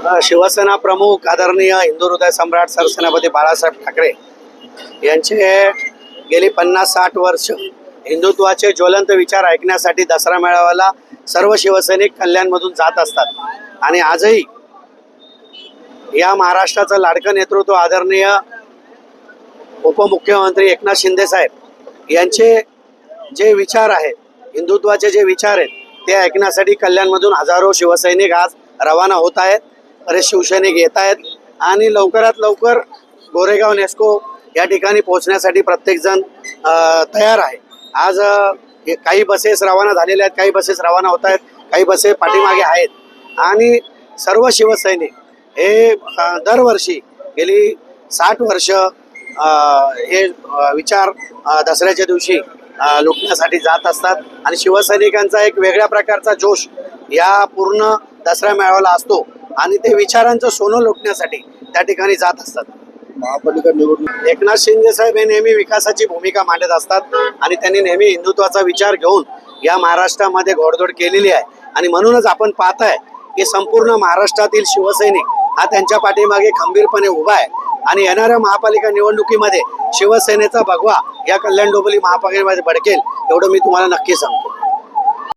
शिवसेना प्रमुख आदरणीय हिंदू हृदय सम्राट सरसेनापती बाळासाहेब ठाकरे यांचे गेली 50-60 वर्ष हिंदुत्वाचे ज्वलंत विचार ऐकण्यासाठी दसरा मेळाव्याला सर्व शिवसैनिक कल्याणमधून जात असतात. आणि आजही या महाराष्ट्राचं लाडकं नेतृत्व आदरणीय उपमुख्यमंत्री एकनाथ शिंदे साहेब यांचे जे विचार आहेत, हिंदुत्वाचे जे विचार आहेत, ते ऐकण्यासाठी कल्याणमधून हजारो शिवसैनिक आज रवाना होत आहेत. बरेच शिवसैनिक येत आहेत आणि लवकरात लवकर गोरेगाव नेस्को या ठिकाणी पोहोचण्यासाठी प्रत्येकजण तयार आहे. आज काही बसेस रवाना झालेल्या आहेत, काही बसेस रवाना होत आहेत, काही बसेस पाठीमागे आहेत. आणि सर्व शिवसैनिक हे दरवर्षी गेली 60 वर्ष हे विचार दसऱ्याच्या दिवशी लुटण्यासाठी जात असतात. आणि शिवसैनिकांचा एक वेगळ्या प्रकारचा जोश या पूर्ण दसरा मेळाव्याला असतो आणि ते विचारांचं सोनं लुटण्यासाठी त्या ठिकाणी जात असतात. महापालिका निवडणूक एकनाथ शिंदे साहेब हे नेहमी विकासाची भूमिका मांडत असतात आणि त्यांनी नेहमी हिंदुत्वाचा विचार घेऊन या महाराष्ट्रामध्ये घोडदौड केलेली आहे. आणि म्हणूनच आपण पाहताय की संपूर्ण महाराष्ट्रातील शिवसैनिक हा त्यांच्या पाठीमागे खंबीरपणे उभा आहे. आणि येणाऱ्या महापालिका निवडणुकीमध्ये शिवसेनेचा भगवा या कल्याण डोंबिवली महापालिकेमध्ये भडकेल एवढं मी तुम्हाला नक्की सांगतो.